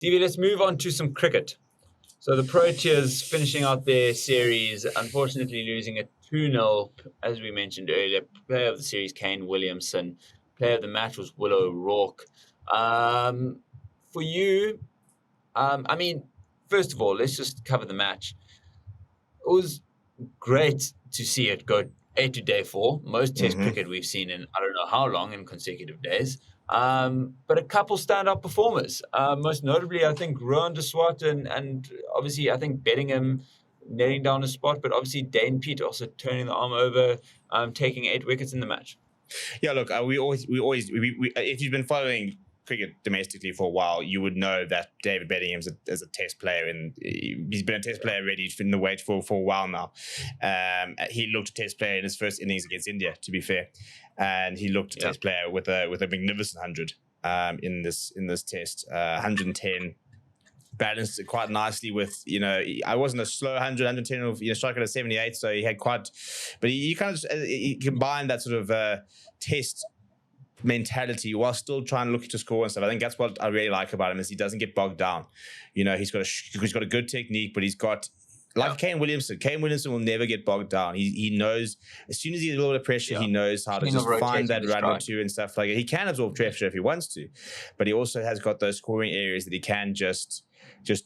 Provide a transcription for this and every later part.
Stevie, let's move on to some cricket. So the Proteas finishing out their series, unfortunately losing it 2-0, as we mentioned earlier. Player of the series, Kane Williamson. Player of the match was Willow Rourke. For you, I mean, first of all, let's just cover the match. It was great to see it go 8 to day 4. Most Test cricket we've seen in I don't know how long in consecutive days. But a couple standout performers. Most notably, I think Rowan de Swart and obviously I think Bedingham netting down a spot, but obviously Dane Pete also turning the arm over, taking 8 wickets in the match. Yeah, look, if you've been following cricket domestically for a while, you would know that David Bedingham is a Test player, and he's been a Test player already in the wait for a while now. He looked a Test player in his first innings against India, to be fair, and he looked a Test player with a magnificent 100 in this Test, 110. Balanced it quite nicely with, I wasn't a slow 110 of, strike at a 78, so he had quite, but he kind of he combined that sort of Test mentality while still trying to look to score and stuff. I think that's what I really like about him, is he doesn't get bogged down. He's got a good technique, but he's got, like Kane Williamson. Kane Williamson will never get bogged down. He knows, as soon as he has a little bit of pressure, he knows how to just find that run or two and stuff like that. He can absorb pressure if he wants to, but he also has got those scoring areas that he can just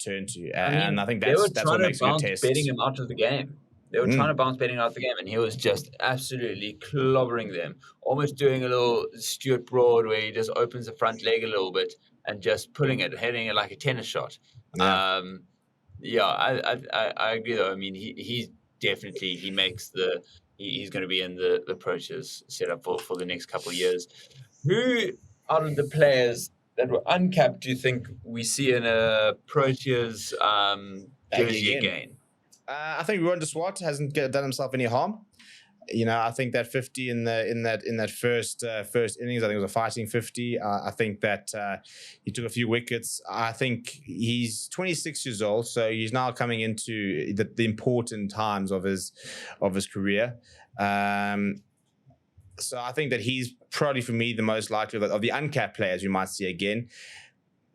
turn to. And I think that's what makes a good Test. Betting him out of the game. They were trying to bounce Betting out of the game, and he was just absolutely clobbering them, almost doing a little Stuart Broad where he just opens the front leg a little bit and just pulling it, hitting it like a tennis shot. Yeah. I agree though. I mean, he's definitely, he's going to be in the Proteas setup for the next couple of years. Who out of the players that were uncapped do you think we see in a Proteas jersey again? I think Rowan de Swart hasn't done himself any harm. I think that 50 in that first innings, I think it was a fighting 50. I think that he took a few wickets. I think he's 26 years old, so he's now coming into the important times of his career. So I think that he's probably, for me, the most likely of the uncapped players we might see again.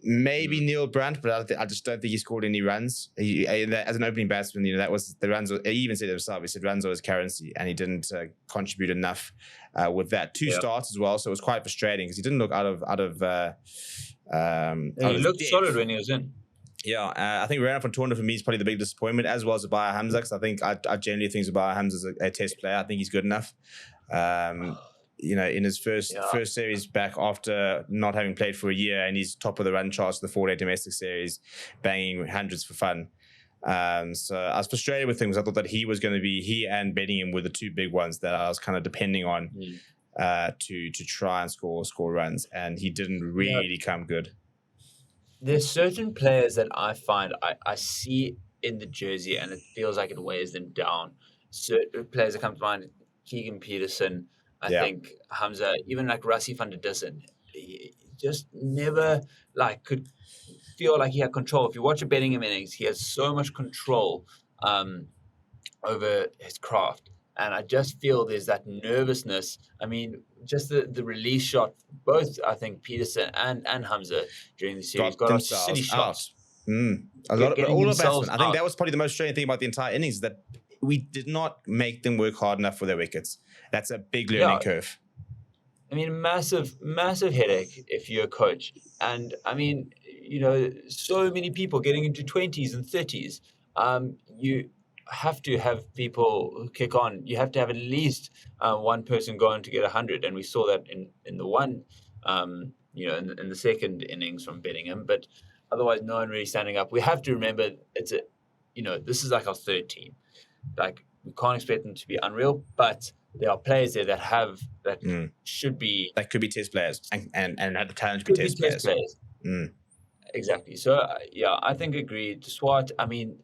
Maybe Neil Brandt, but I just don't think he scored any runs. As an opening batsman, that was the runs. He even said it himself. He said runs are his currency, and he didn't contribute enough with that. Two starts as well, so it was quite frustrating because he didn't look out of. He looked solid when he was in. Yeah, I think Rana van Toorne for me is probably the big disappointment, as well as Abaya Hamza, because I think I generally think Abaya Hamza is a Test player. I think he's good enough. In his first series back after not having played for a year, and he's top of the run charts of the 4-day domestic series, banging hundreds for fun. So I was frustrated with him because I thought that he and Bedingham were the two big ones that I was kind of depending on to try and score runs, and he didn't really come good. There's certain players that I find I see in the jersey and it feels like it weighs them down. Certain players that come to mind, Keegan Peterson, I think Hamza, even like Rassie van der Dussen, he just never could feel like he had control. If you watch a Bedingham innings, he has so much control over his craft. And I just feel there's that nervousness. I mean, just the release shot, both, I think, Peterson and Hamza during the series got on silly shots. All of batsmen. I think that was probably the most frustrating thing about the entire innings, is that we did not make them work hard enough for their wickets. That's a big learning curve. I mean, massive headache if you're a coach. And I mean, so many people getting into 20s and 30s. You have to have people who kick on. You have to have at least one person going to get 100, and we saw that in the one, in the second innings from Bedingham. But otherwise, no one really standing up. We have to remember this is like our third team. Like, we can't expect them to be unreal, but there are players there that should be, that could be Test players and have the talent to be Test players. Exactly. So I think agreed. Swart, I mean,